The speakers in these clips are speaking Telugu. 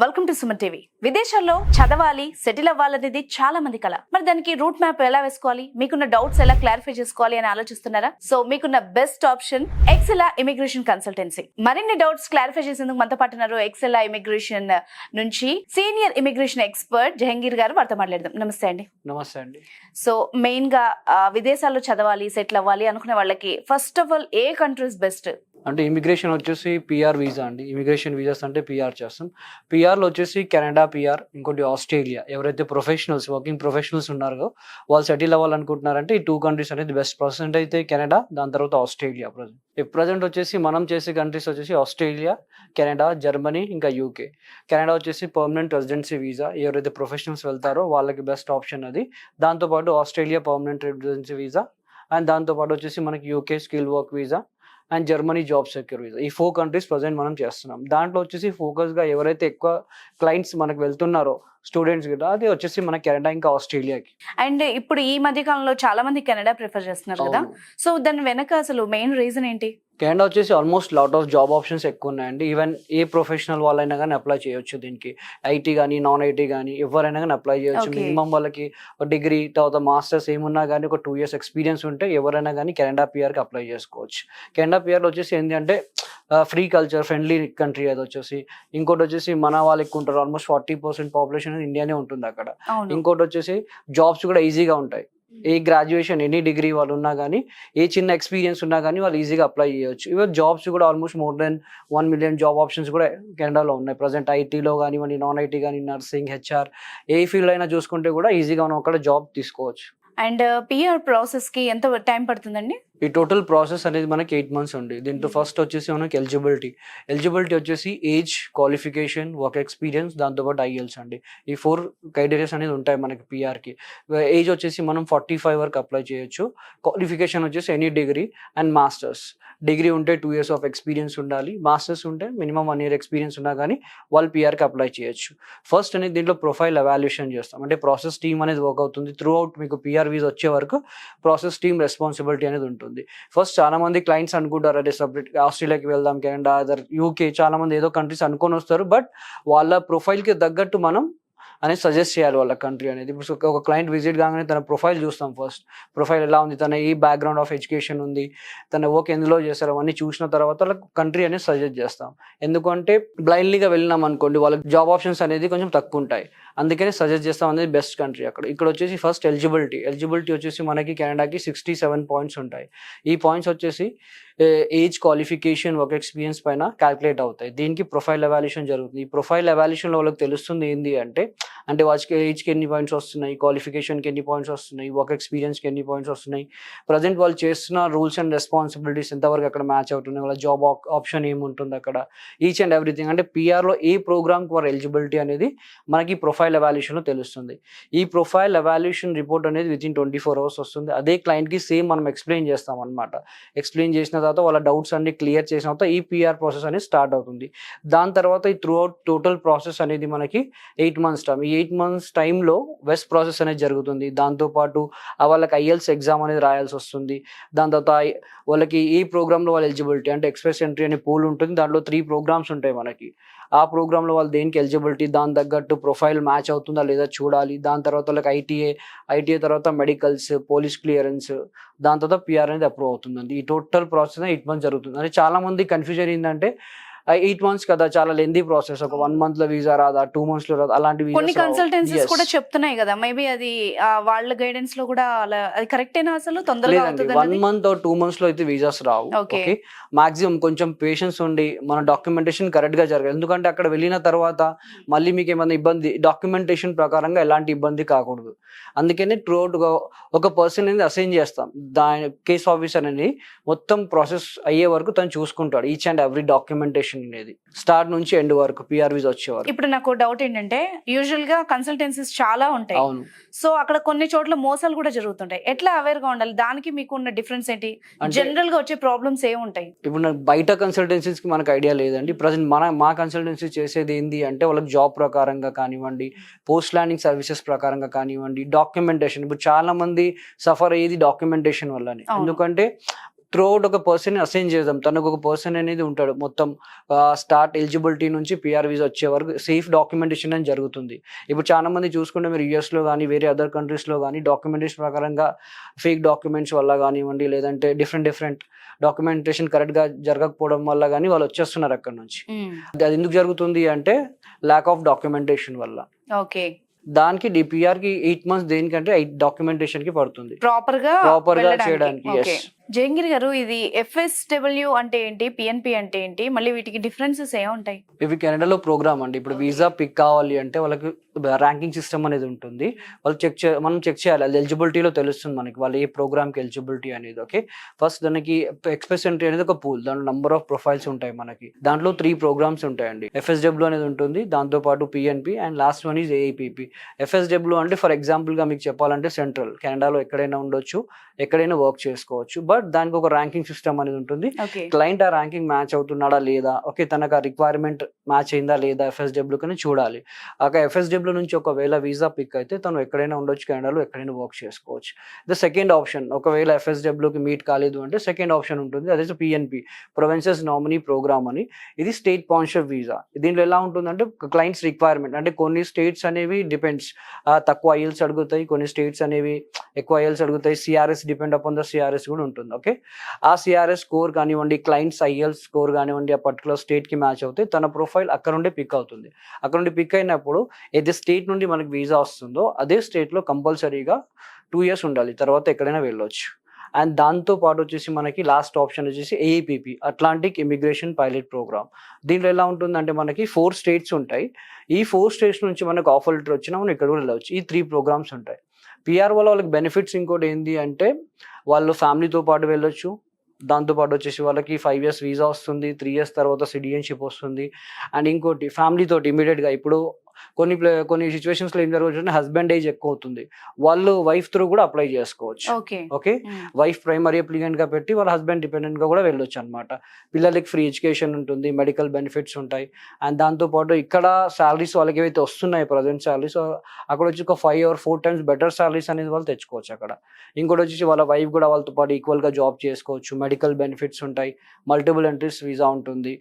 Welcome to Suman TV. విదేశాల్లో చదవాలి, సెటిల్ అవ్వాలనేది చాలా మంది కల. మరి దానికి రూట్ మ్యాప్ ఎలా వేసుకోవాలి, మీకున్న డౌట్స్ ఎలా క్లారిఫై చేసుకోవాలి అని ఆలోచిస్తున్నారా? సో మీకున్న బెస్ట్ ఆప్షన్ ఎక్సెలా ఇమిగ్రేషన్ కన్సల్టెన్సీ. మరిన్ని డౌట్స్ క్లారిఫై చేసేందుకు మనతో పాటు ఉన్నారు ఎక్సెలా ఇమిగ్రేషన్ నుంచి సీనియర్ ఇమిగ్రేషన్ ఎక్స్పర్ట్ జహంగీర్ గారు. వారితో మాట్లాడదాం. నమస్తే అండి. నమస్తే అండి. సో మెయిన్ గా విదేశాల్లో చదవాలి, సెటిల్ అవ్వాలి అనుకునే వాళ్ళకి first of all A countries best? అంటే ఇమిగ్రేషన్ వచ్చేసి పిఆర్ వీసా అండి. ఇమిగ్రేషన్ వీసాస్ అంటే పిఆర్ చేస్తాం. పిఆర్లో వచ్చేసి కెనడా పిఆర్, ఇంకోటి ఆస్ట్రేలియా. ఎవరైతే ప్రొఫెషనల్స్, వర్కింగ్ ప్రొఫెషనల్స్ ఉన్నారో వాళ్ళు సెటిల్ అవ్వాలనుకుంటున్నారంటే ఈ 2 కంట్రీస్ అనేది బెస్ట్. ప్రజెంట్ అయితే కెనడా, దాని తర్వాత ఆస్ట్రేలియా. ప్రజెంట్ వచ్చేసి మనం చేసే కంట్రీస్ వచ్చేసి ఆస్ట్రేలియా, కెనడా, జర్మనీ, ఇంకా యూకే. కెనడా వచ్చేసి పర్మనెంట్ రెసిడెన్సీ వీసా, ఎవరైతే ప్రొఫెషనల్స్ వెళ్తారో వాళ్ళకి బెస్ట్ ఆప్షన్ అది. దాంతోపాటు Australia permanent residency visa, and దాంతోపాటు వచ్చేసి మనకి UK skill work visa, and Germany job secure visa. ఈ 4 కంట్రీస్ ప్రజెంట్ మనం చేస్తున్నాం. దాంట్లో వచ్చేసి ఫోకస్గా ఎవరైతే ఎక్కువ క్లయింట్స్ మనకు వెళ్తున్నారో స్టూడెంట్స్ గిట్ట, అది వచ్చేసి మన కెనడా ఇంకా ఆస్ట్రేలియాకి. అండ్ ఇప్పుడు ఈ మధ్య కాలంలో చాలా మంది కెనడా ప్రిఫర్ చేస్తున్నారు కదా. సో దాని వెనక అసలు మెయిన్ రీజన్ ఏంటి? కెనడా వచ్చేసి almost lot of job options ఎక్కువ ఉన్నాయండి. ఈవెన్ ఏ ప్రొఫెషనల్ వాళ్ళైనా కానీ అప్లై చేయొచ్చు దీనికి. ఐటీ కానీ నాన్ ఐటీ కానీ ఎవరైనా కానీ అప్లై చేయొచ్చు. మినిమం వాళ్ళకి డిగ్రీ తర్వాత మాస్టర్స్ ఏమున్నా కానీ ఒక 2 years ఎక్స్పీరియన్స్ ఉంటే ఎవరైనా కానీ కెనడా పిఆర్కి అప్లై చేసుకోవచ్చు. కెనడా పిఆర్లో వచ్చేసి ఏంటంటే ఫ్రీ కల్చర్, ఫ్రెండ్లీ కంట్రీ అది వచ్చేసి. ఇంకోటి వచ్చేసి మన వాళ్ళు ఎక్కువ ఉంటారు. ఆల్మోస్ట్ 40% పాపులేషన్ ఇండియానే ఉంటుంది అక్కడ. ఇంకోటి వచ్చేసి జాబ్స్ కూడా ఈజీగా ఉంటాయి. ఏ గ్రాడ్యుయేషన్, ఎనీ డిగ్రీ వాళ్ళు ఉన్నా కానీ, ఏ చిన్న ఎక్స్పీరియన్స్ ఉన్నా కానీ వాళ్ళు ఈజీగా అప్లై చేయొచ్చు. ఈవెన్ జాబ్స్ కూడా almost more than 1 million job options కూడా కెనడాలో ఉన్నాయి ప్రజెంట్. ఐటీలో కానివ్వండి, నాన్ ఐటీ కానీ, నర్సింగ్, హెచ్ఆర్, ఏ ఫీల్డ్ అయినా చూసుకుంటే కూడా ఈజీగా మనం అక్కడ జాబ్ తీసుకోవచ్చు. అండ్ పిఆర్ ప్రాసెస్ కి ఎంత టైం పడుతుందండి? ఈ టోటల్ ప్రాసెస్ అనేది మనకి 8 months ఉంది. దీంట్లో ఫస్ట్ వచ్చేసి మనకి ఎలిజిబిలిటీ వచ్చేసి ఏజ్, క్వాలిఫికేషన్, వర్క్ ఎక్స్పీరియన్స్, దాంతోపాటు ఐఎల్స్ అండి. ఈ 4 క్రైటీరియాస్ అనేది ఉంటాయి మనకి పిఆర్కి. ఏజ్ వచ్చేసి మనం 45 వరకు అప్లై చేయొచ్చు. క్వాలిఫికేషన్ వచ్చేసి any degree and masters. Degree ఉంటే 2 years ఆఫ్ ఎక్స్పీరియన్స్ ఉండాలి. మాస్టర్స్ ఉంటే మినిమం 1 year ఎక్స్పీరియన్స్ ఉన్నా కానీ వాళ్ళు పిఆర్కి అప్లై చేయొచ్చు. ఫస్ట్ అనేది దీంట్లో ప్రొఫైల్ ఎవాల్యుయేషన్ చేస్తాం. అంటే ప్రాసెస్ టీమ్ అనేది వర్క్ అవుతుంది త్రూ అవుట్. మీకు పిఆర్ వీసా వచ్చే వరకు ప్రాసెస్ టీమ్ రెస్పాన్సిబిలిటీ అనేది ఉంటుంది. ఫస్ట్ చాలా మంది క్లయింట్స్ అనుకుంటారు అదే సపరేట్ ఆస్ట్రేలియాకి వెళ్దాం, కెనడా, అదర్ యూకే, చాలా మంది ఏదో కంట్రీస్ అనుకొని వస్తారు. బట్ వాళ్ళ ప్రొఫైల్కి తగ్గట్టు మనం అనేది సజెస్ట్ చేయాలి వాళ్ళ కంట్రీ అనేది. ఇప్పుడు ఒక క్లయింట్ విజిట్ కాగానే తన ప్రొఫైల్ చూస్తాం. ఫస్ట్ ప్రొఫైల్ ఎలా ఉంది, తన ఏ బ్యాక్గ్రౌండ్ ఆఫ్ ఎడ్యుకేషన్ ఉంది, తన వర్క్ ఎందులో చేస్తారు, అవన్నీ చూసిన తర్వాత వాళ్ళకి కంట్రీ అనేది సజెస్ట్ చేస్తాం. ఎందుకంటే బ్లైండ్లీగా వెళ్ళినాం అనుకోండి, వాళ్ళకి జాబ్ ఆప్షన్స్ అనేది కొంచెం తక్కువ ఉంటాయి. అందుకనే సజెస్ట్ చేస్తాం అనేది బెస్ట్ కంట్రీ అక్కడ. ఇక్కడ వచ్చేసి ఫస్ట్ ఎలిజిబిలిటీ వచ్చేసి మనకి కెనడాకి 67 points ఉంటాయి. ఈ పాయింట్స్ వచ్చేసి ఏజ్, క్వాలిఫికేషన్, వర్క్ ఎక్స్పీరియన్స్ పైన క్యాల్కులేట్ అవుతాయి. దీనికి ప్రొఫైల్ ఎవాల్యుయేషన్ జరుగుతుంది. ఈ ప్రొఫైల్ ఎవాల్యుయేషన్లో వాళ్ళకి తెలుస్తుంది ఏంటి అంటే వాళ్ళకి ఏజ్కి ఎన్ని పాయింట్స్ వస్తున్నాయి, క్వాలిఫికేషన్కి ఎన్ని పాయింట్స్ వస్తున్నాయి, వర్క్ ఎక్స్పీరియన్స్కి ఎన్ని పాయింట్స్ వస్తున్నాయి, ప్రజెంట్ వాళ్ళు చేస్తున్న రూల్స్ అండ్ రెస్పాన్సిబిలిటీస్ ఎంతవరకు అక్కడ మ్యాచ్ అవుతున్నాయి, వాళ్ళ జాబ్ ఆప్షన్ ఏముంటుంది అక్కడ, ఈచ్ అండ్ ఎవ్రీథింగ్. అంటే పిఆర్లో ఏ ప్రోగ్రామ్కి వారు ఎలిజిబిలిటీ అనేది మనకి ప్రొఫైల్ ఎవాల్యుయేషన్లో తెలుస్తుంది. ఈ ప్రొఫైల్ ఎవాల్యుయేషన్ రిపోర్ట్ అనేది వితిన్ 24 hours వస్తుంది. అదే క్లయింట్కి సేమ్ మనం ఎక్స్ప్లెయిన్ చేస్తాం అనమాట. ఎక్స్ప్లెయిన్ చేసిన తర్వాత వాళ్ళ డౌట్స్ అన్ని క్లియర్ చేసిన తర్వాత ఈ పిఆర్ ప్రాసెస్ అనేది స్టార్ట్ అవుతుంది. దాని తర్వాత ఈ త్రూ అవుట్ టోటల్ ప్రాసెస్ అనేది మనకి 8 months టైం. ఈ 8 months టైంలో వెస్ట్ ప్రాసెస్ అనేది జరుగుతుంది. దాంతోపాటు వాళ్ళకి ఐఎల్స్ ఎగ్జామ్ అనేది రాయాల్సి వస్తుంది. దాని తర్వాత వాళ్ళకి ఈ ప్రోగ్రాంలో వాళ్ళ ఎలిజిబిలిటీ అంటే ఎక్స్ప్రెస్ ఎంట్రీ అనే పూల్ ఉంటుంది. దాంట్లో 3 programs ఉంటాయి మనకి. ఆ ప్రోగ్రాంలో వాళ్ళు దేనికి ఎలిజిబిలిటీ, దాని తగ్గట్టు ప్రొఫైల్ మ్యాచ్ అవుతుందా లేదా చూడాలి. దాని తర్వాత వాళ్ళకి ఐటీఏ తర్వాత మెడికల్స్, పోలీస్ క్లియరెన్స్, దాని తర్వాత పిఆర్ అనేది అప్రూవ్ అవుతుందండి. ఈ టోటల్ ప్రాసెస్ 8 months జరుగుతుంది. అంటే చాలా మంది కన్ఫ్యూజన్ ఏంటంటే 8 months కదా, చాలా లెందీ ప్రాసెస్, ఒక 1 month లో వీసా రాదా, 2 months లో రాదా, అలాంటి కొన్ని కన్సల్టెన్సీస్ కూడా చెప్తున్నాయి కదా. మేబీ అది వాళ్ళ గైడెన్స్ లో కూడా అది కరెక్టేనా? అసలు తొందరగా అవుతుంది? 1 month or 2 months లో అయితే వీసాస్ రావు. ఓకే, మాక్సిమం కొంచెం పేషెన్స్ ఉండి మన డాక్యుమెంటేషన్ కరెక్ట్ గా జరగాలి. ఎందుకంటే అక్కడ వెళ్ళిన తర్వాత మళ్ళీ మీకు ఏమైనా ఇబ్బంది, డాక్యుమెంటేషన్ ప్రకారంగా ఎలాంటి ఇబ్బంది కాకూడదు. అందుకనే త్రూఅవుట్ గా ఒక పర్సన్ అనేది అసైన్ చేస్తాం. దాని కేస్ ఆఫీసర్ అనేది మొత్తం ప్రాసెస్ అయ్యే వరకు తను చూసుకుంటాడు ఈచ్ అండ్ ఎవ్రీ డాక్యుమెంటేషన్ అనేది స్టార్ట్ నుంచి ఎండ్ వరకు పిఆర్ వీసా వచ్చే వరకు. ఇప్పుడు నాకు డౌట్ ఏంటంటే, యూజువల్ గా కన్సల్టెన్సీస్ చాలా ఉంటాయి. అవును. సో అక్కడ కొన్ని చోట్ల మోసాలు కూడా జరుగుతుంటాయి. ఎట్లా అవేర్ గా ఉండాలి? దానికి మీకు ఉన్న డిఫరెన్స్ ఏంటి? జనరల్ గా వచ్చే ప్రాబ్లమ్స్ ఏముంటాయి? ఇప్పుడు నాకు బయట కన్సల్టెన్సీస్ కి మనకు ఐడియా లేదండి. ప్రజెంట్ మా కన్సల్టెన్సీ చేసేది ఏంటి అంటే వాళ్ళకి జాబ్ ప్రకారంగా కానివ్వండి, పోస్ట్ ల్యాండింగ్ సర్వీసెస్ ప్రకారంగా కానివ్వండి, డాక్యుమెంటేషన్. ఇప్పుడు చాలా మంది సఫర్ అయ్యేది డాక్యుమెంటేషన్ వల్లనే. ఎందుకంటే త్రూ అవుట్ ఒక పర్సన్ అసైన్ చేద్దాం. తనకు ఒక పర్సన్ అనేది ఉంటాడు. మొత్తం స్టార్ట్ ఎలిజిబిలిటీ నుంచి పీఆర్ వీసా వచ్చే వరకు సేఫ్ డాక్యుమెంటేషన్ అని జరుగుతుంది. ఇప్పుడు చాలా మంది చూసుకుంటే మీరు యూఎస్‌లో గానీ, వేరే అదర్ కంట్రీస్‌లో గానీ డాక్యుమెంటేషన్ ప్రకారంగా ఫేక్ డాక్యుమెంట్స్ వల్ల గానివ్వండి, లేదంటే డిఫరెంట్ డాక్యుమెంటేషన్ కరెక్ట్‌గా జరగకపోవడం వల్ల గానీ వాళ్ళు వచ్చేస్తున్నారు అక్కడి నుంచి. అది ఎందుకు జరుగుతుంది అంటే ల్యాక్ ఆఫ్ డాక్యుమెంటేషన్ వల్ల. ఓకే. దానికి పీఆర్‌కి 8 మంత్స్ దేనికంటే 8 డాక్యుమెంటేషన్‌కి పడుతుంది. ప్రాపర్ గా చేయడానికి. ఓకే. యెస్. జయంగిరి గారు, ఇది ఎఫ్ఎస్డబ్ల్యూ అంటే ఏంటి, పిఎన్పి అంటే ఏంటి, మళ్ళీ వీటికి డిఫరెన్సెస్ ఏముంటాయి? ఇవి కెనడాలో ప్రోగ్రామ్ అండి. ఇప్పుడు వీసా పిక్ కావాలి అంటే వాళ్ళకి ర్యాంకింగ్ సిస్టమ్ అనేది ఉంటుంది. వాళ్ళు మనం చెక్ చేయాలి. అది ఎలిజిబిలిటీలో తెలుస్తుంది మనకి వాళ్ళు ఏ ప్రోగ్రామ్కి ఎలిజిబిలిటీ అనేది. ఓకే, ఫస్ట్ దానికి ఎక్స్‌ప్రెస్ ఎంట్రీ అనేది ఒక పూల్. దాంట్లో నంబర్ ఆఫ్ ప్రొఫైల్స్ ఉంటాయి మనకి. దాంట్లో 3 ప్రోగ్రామ్స్ ఉంటాయండి. ఎఫ్ఎస్డబ్ల్యూ అనేది ఉంటుంది, దాంతోపాటు PNP and last one is AIPP. FSW అంటే ఫర్ ఎగ్జాంపుల్గా మీకు చెప్పాలంటే సెంట్రల్ కెనడాలో ఎక్కడైనా ఉండొచ్చు, ఎక్కడైనా వర్క్ చేసుకోవచ్చు. బట్ దానికి ఒక ర్యాంకింగ్ సిస్టమ్ అనేది ఉంటుంది. క్లయింట్ ఆ ర్యాంకింగ్ మ్యాచ్ అవుతున్నాడా లేదా, ఓకే తనకు ఆ రిక్వైర్మెంట్ మ్యాచ్ అయిందా లేదా ఎఫ్ఎస్డబ్ల్యూ కని చూడాలి. ఎఫ్ఎస్డబ్ల్యూ నుంచి ఒకవేళ వీసా పిక్ అయితే తను ఎక్కడైనా ఉండొచ్చు, కెనడాలో ఎక్కడైనా వర్క్ చేసుకోవచ్చు. ద సెకండ్ ఆప్షన్, ఒకవేళ ఎఫ్ఎస్డబ్ల్యూకి మీట్ కాలేదు అంటే సెకండ్ ఆప్షన్ ఉంటుంది, అదే పిఎన్పి, ప్రొవిన్సెస్ నామినీ ప్రోగ్రామ్ అని. ఇది స్టేట్ స్పాన్సర్ వీసా. దీంట్లో ఎలా ఉంటుందంటే క్లయింట్స్ రిక్వైర్మెంట్, అంటే కొన్ని స్టేట్స్ అనేవి డిపెండ్స్, తక్కువ ఐఎల్స్ అడుగుతాయి, కొన్ని స్టేట్స్ అనేవి ఎక్కువ ఐఎల్స్ అడుగుతాయి. CRS depend upon the CRS కూడా ఉంటుంది. ఓకే, ఆ సిఆర్ఎస్ స్కోర్ కానివ్వండి, క్లయింట్స్ ఐఎల్స్ స్కోర్ కానివ్వండి, ఆ పర్టికులర్ స్టేట్కి మ్యాచ్ అవుతాయి. తన ప్రొఫైల్ అక్కడ నుండి పిక్ అవుతుంది. అక్కడ నుండి పిక్ అయినప్పుడు ఏదే స్టేట్ నుండి మనకి వీసా వస్తుందో అదే స్టేట్లో కంపల్సరీగా 2 years ఉండాలి, తర్వాత ఎక్కడైనా వెళ్ళొచ్చు. అండ్ దాంతో పాటు వచ్చేసి మనకి లాస్ట్ ఆప్షన్ వచ్చేసి AIPP, Atlantic immigration pilot program. దీంట్లో ఎలా ఉంటుందంటే మనకి 4 states ఉంటాయి. ఈ 4 states నుంచి మనకు ఆఫర్ లెటర్ వచ్చినా మనం ఇక్కడ కూడా వెళ్ళవచ్చు. ఈ 3 programs ఉంటాయి. పిఆర్ వల్ల వాళ్ళకి బెనిఫిట్స్ ఇంకోటి ఏంటి అంటే వాళ్ళు ఫ్యామిలీతో పాటు వెళ్ళొచ్చు. దాంతోపాటు వచ్చేసి వాళ్ళకి 5 years వీసా వస్తుంది, 3 years తర్వాత సిటిజన్షిప్ వస్తుంది. అండ్ ఇంకోటి ఫ్యామిలీ తోటి ఇమీడియట్గా ఇప్పుడు కొన్ని సిచ్యువేషన్స్లో ఏం జరగవచ్చు, హస్బెండ్ ఏజ్ ఎక్కువ అవుతుంది, వాళ్ళు వైఫ్ త్రూ కూడా అప్లై చేసుకోవచ్చు. ఓకే, వైఫ్ ప్రైమరీ అప్లికెంట్ గా పెట్టి వాళ్ళ హస్బెండ్ డిపెండెంట్ గా కూడా వెళ్ళొచ్చు అనమాట. పిల్లలకి ఫ్రీ ఎడ్యుకేషన్ ఉంటుంది, మెడికల్ బెనిఫిట్స్ ఉంటాయి. అండ్ దాంతోపాటు ఇక్కడ శాలరీస్ వాళ్ళకి ఏవైతే వస్తున్నాయి ప్రజెంట్ శాలరీస్, అక్కడ వచ్చి ఒక 5 or 4 times బెటర్ శాలరీస్ అనేది వాళ్ళు తెచ్చుకోవచ్చు అక్కడ. ఇంకోటి వచ్చేసి వాళ్ళ వైఫ్ కూడా వాళ్ళతో పాటు ఈక్వల్ గా జాబ్ చేసుకోవచ్చు, మెడికల్ బెనిఫిట్స్ ఉంటాయి, మల్టిపుల్ ఎంట్రీస్ వీసా ఉంటుంది.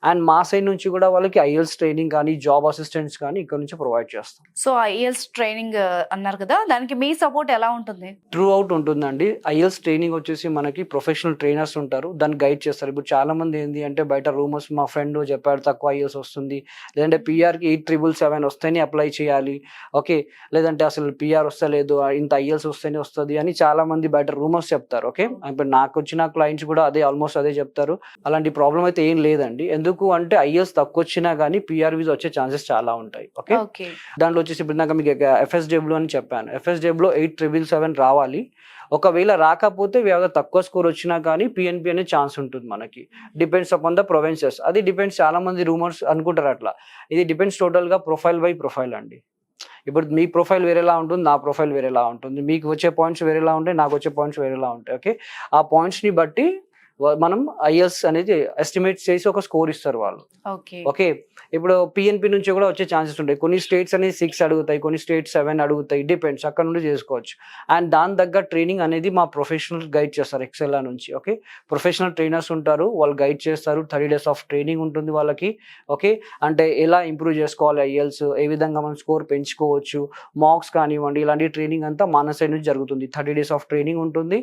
అండ్ మా సైడ్ నుంచి కూడా వాళ్ళకి ఐఎల్స్ ట్రైనింగ్ కానీ జాబ్ అసిస్టెంట్స్ కానీ ఇక్కడ నుంచి ప్రొవైడ్ చేస్తాం. సో ఐఎల్స్ ట్రైనింగ్ అన్నారు కదా, దానికి మీ సపోర్ట్ ఎలా ఉంటుంది? త్రూ అవుట్ ఉంటుందండి. ఐఎల్స్ ట్రైనింగ్ వచ్చేసి మనకి ప్రొఫెషనల్ ట్రైనర్స్ ఉంటారు, దాన్ని గైడ్ చేస్తారు. ఇప్పుడు చాలా మంది ఏంటి అంటే బయట రూమర్స్, మా ఫ్రెండ్ చెప్పాడు తక్కువ ఐఎల్స్ వస్తుంది, లేదంటే పిఆర్కి 8777 వస్తేనే అప్లై చేయాలి, ఓకే, లేదంటే అసలు పిఆర్ వస్తలేదు, ఇంత ఐఎల్స్ వస్తేనే వస్తుంది అని చాలా మంది బయట రూమర్స్ చెప్తారు. ఓకే, ఇప్పుడు నాకు వచ్చిన క్లయింట్స్ కూడా ఆల్మోస్ట్ అదే చెప్తారు. అలాంటి ప్రాబ్లం అయితే ఏం లేదండి. ఎందుకు అంటే ఐఎల్స్ తక్కువ వచ్చినా కానీ పిఆర్ వీసా వచ్చే ఛాన్సెస్ చాలా ఉంటాయి. ఓకే, దాంట్లో వచ్చేసి ఇప్పుడు నాకు మీకు ఎఫ్ఎస్డబ్ల్యూ అని చెప్పాను, ఎఫ్ఎస్డబ్ల్యూ 8777 రావాలి. ఒకవేళ రాకపోతే తక్కువ స్కోర్ వచ్చినా కానీ పిఎన్పి అనే ఛాన్స్ ఉంటుంది మనకి. Depends upon the provinces. అది డిపెండ్స్, చాలా మంది రూమర్స్ అనుకుంటారు అట్లా. ఇది డిపెండ్స్ టోటల్గా ప్రొఫైల్ బై ప్రొఫైల్ అండి. ఇప్పుడు మీ ప్రొఫైల్ వేరేలా ఉంటుంది, నా ప్రొఫైల్ వేరేలా ఉంటుంది, మీకు వచ్చే పాయింట్స్ వేరేలా ఉంటాయి, నాకు వచ్చే పాయింట్స్ వేరేలా ఉంటాయి. ఓకే, ఆ పాయింట్స్ని బట్టి మనం ఐఎల్స్ అనేది ఎస్టిమేట్ చేసి ఒక స్కోర్ ఇస్తారు వాళ్ళు. ఓకే, ఇప్పుడు పిఎన్పి నుంచి కూడా వచ్చే ఛాన్సెస్ ఉంటాయి. కొన్ని స్టేట్స్ అనేది 6 అడుగుతాయి, కొన్ని స్టేట్స్ 7 అడుగుతాయి, డిపెండ్స్, అక్కడ నుండి చేసుకోవచ్చు. అండ్ దాని దగ్గర ట్రైనింగ్ అనేది మా ప్రొఫెషనల్ గైడ్ చేస్తారు ఎక్సెల్లా నుంచి. ఓకే, ప్రొఫెషనల్ ట్రైనర్స్ ఉంటారు, వాళ్ళు గైడ్ చేస్తారు. 30 days ఆఫ్ ట్రైనింగ్ ఉంటుంది వాళ్ళకి. ఓకే, అంటే ఎలా ఇంప్రూవ్ చేసుకోవాలి ఐఎల్స్, ఏ విధంగా మనం స్కోర్ పెంచుకోవచ్చు, మార్క్స్ కానివ్వండి, ఇలాంటి ట్రైనింగ్ అంతా మన సైడ్ నుంచి జరుగుతుంది. 30 days ఆఫ్ ట్రైనింగ్ ఉంటుంది,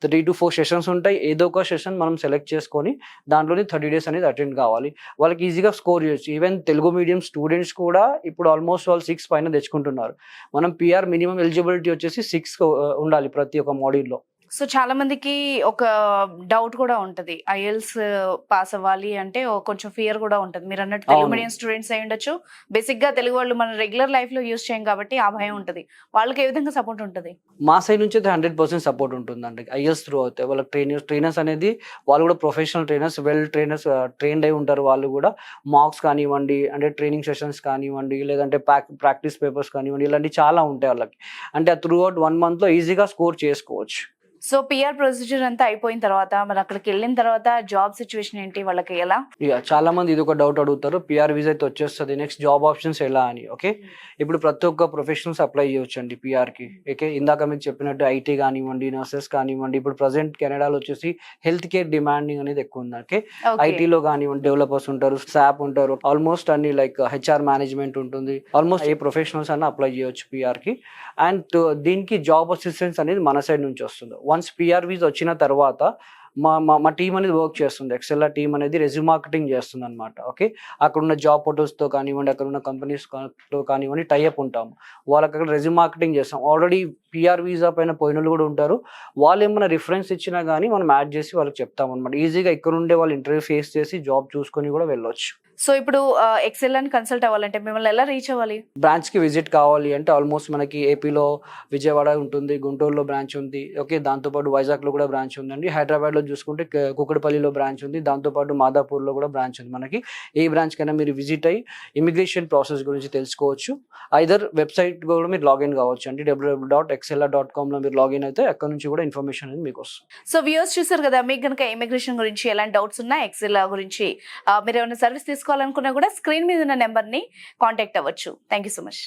3 to 4 సెషన్స్ ఉంటాయి. ఏదో ఒక సెషన్ మనం సెలెక్ట్ చేసుకొని దాంట్లోనే 30 days అనేది అటెండ్ కావాలి. వాళ్ళకి ఈజీగా స్కోర్ చేయొచ్చు. ఈవెన్ తెలుగు మీడియం స్టూడెంట్స్ కూడా ఇప్పుడు ఆల్మోస్ట్ వాళ్ళు 6 పైన తెచ్చుకుంటున్నారు. మనం పిఆర్ మినిమం ఎలిజిబిలిటీ వచ్చేసి 6 ఉండాలి ప్రతి ఒక్క మాడ్యూల్లో. సో చాలా మందికి ఒక డౌట్ కూడా ఉంటది, ఐఎల్స్ పాస్ అవ్వాలి అంటే కొంచెం ఫియర్ కూడా ఉంటది. మీరు అన్నట్టు తెలుగు మీడియం స్టూడెంట్స్ అయి ఉండొచ్చు, బేసిక్ గా తెలుగు వాళ్ళు మన రెగ్యులర్ లైఫ్ లో యూజ్ చేయం కాబట్టి ఆ భయం ఉంటది. వాళ్ళకి ఏ విధంగా సపోర్ట్ ఉంటుంది? మా సైడ్ నుంచి అయితే 100% సపోర్ట్ ఉంటుందండి ఐఎల్స్ త్రూ అవుతాయి. వాళ్ళకి ట్రైనర్స్ అనేది వాళ్ళు కూడా ప్రొఫెషనల్ ట్రైనర్స్, ట్రైన్డ్ అయి ఉంటారు. వాళ్ళు కూడా మార్క్స్ కానివ్వండి, అంటే ట్రైనింగ్ సెషన్స్ కానివ్వండి, లేదంటే ప్రాక్టీస్ పేపర్స్ కానివ్వండి, ఇలాంటివి చాలా ఉంటాయి వాళ్ళకి. అంటే త్రూ అవుట్ 1 month లో ఈజీగా స్కోర్ చేసుకోవచ్చు. సో పిఆర్ ప్రొసీజర్ అంతా అయిపోయిన తర్వాత మరి అక్కడికి వెళ్ళిన తర్వాత జాబ్ సిచ్యువేషన్ ఏంటి, వాళ్ళకి ఎలా? ఇక చాలా మంది ఇది ఒక డౌట్ అడుగుతారు, పిఆర్ వీసా అయితే వచ్చేస్తుంది, నెక్స్ట్ జాబ్ ఆప్షన్స్ ఎలా అని. ఓకే, ఇప్పుడు ప్రతి ఒక్క ప్రొఫెషనల్స్ అప్లై చేయొచ్చు అండి పిఆర్కి. ఓకే, ఇందాక మీకు చెప్పినట్టు ఐటీ కానివ్వండి, నర్సెస్ కానివ్వండి, ఇప్పుడు ప్రజెంట్ కెనడాలో వచ్చేసి హెల్త్ కేర్ డిమాండింగ్ అనేది ఎక్కువ ఉంది. ఓకే, ఐటీలో కానివ్వండి డెవలపర్స్ ఉంటారు, స్టాఫ్ ఉంటారు, ఆల్మోస్ట్ అన్ని లైక్ హెచ్ఆర్ మేనేజ్మెంట్ ఉంటుంది, ఆల్మోస్ట్ ఏ ప్రొఫెషనల్స్ అన్న అప్లై చేయొచ్చు పిఆర్కి. అండ్ దీనికి జాబ్ అసిస్టెన్స్ అనేది మన సైడ్ నుంచి వస్తుంది. వన్స్ పిఆర్ వీసా వచ్చిన తర్వాత మా టీం అనేది వర్క్ చేస్తుంది, ఎక్సెల్ టీం అనేది రెజ్యూమ్ మార్కెటింగ్ చేస్తుంది అనమాట. ఓకే, అక్కడ ఉన్న జాబ్ పోర్టల్స్తో కానివ్వండి, అక్కడ ఉన్న కంపెనీస్తో కానివ్వండి టైఅప్ ఉంటాము, వాళ్ళకి అక్కడ రెజ్యూమ్ మార్కెటింగ్ చేస్తాం. ఆల్రెడీ పిఆర్ వీసా పైన పోయిన వాళ్ళు కూడా ఉంటారు, వాళ్ళు ఏమైనా రిఫరెన్స్ ఇచ్చినా కానీ మనం యాడ్ చేసి వాళ్ళకి చెప్తాం అనమాట. ఈజీగా ఇక్కడ ఉండే వాళ్ళు ఇంటర్వ్యూ ఫేస్ చేసి జాబ్ చూసుకొని కూడా వెళ్ళొచ్చు. సో ఇప్పుడు ఎక్సెల్ అని కన్సల్ట్ అవ్వాలంటే మిమ్మల్ని ఎలా రీచ్ అవ్వాలి? బ్రాంచ్కి విజిట్ కావాలి అంటే ఆల్మోస్ట్ మనకి ఏపీలో విజయవాడ ఉంటుంది, గుంటూరులో బ్రాంచ్ ఉంది. ఓకే, దాంతోపాటు వైజాగ్లో కూడా బ్రాంచ్ ఉందండి. హైదరాబాద్లో చూసుకుంటే కుకట్పల్లిలో బ్రాంచ్ ఉంది, దాంతోపాటు మాదాపూర్లో కూడా బ్రాంచ్ ఉంది. మనకి ఏ బ్రాంచ్ కైనా మీరు విజిట్ అయ్యి ఇమిగ్రేషన్ ప్రాసెస్ గురించి తెలుసుకోవచ్చు. ఐదర్ వెబ్సైట్ కూడా మీరు లాగిన్ కావచ్చు అండి, www.excella.com మీరు లాగిన్ అయితే అక్కడ నుంచి కూడా ఇన్ఫర్మేషన్ అనేది మీకు వస్తుంది. సో వ్యూవర్స్ చూసారు కదా, మీకు కనుక ఇమిగ్రేషన్ గురించి ఎలాంటి డౌట్స్ ఉన్నా, ఎక్సెల్ గురించి మీరు ఏమైనా సర్వీస్ తీసుకోవాలనుకున్నా కూడా స్క్రీన్ మీద ఉన్న నెంబర్ని కాంటాక్ట్ అవ్వచ్చు. Thank you so much.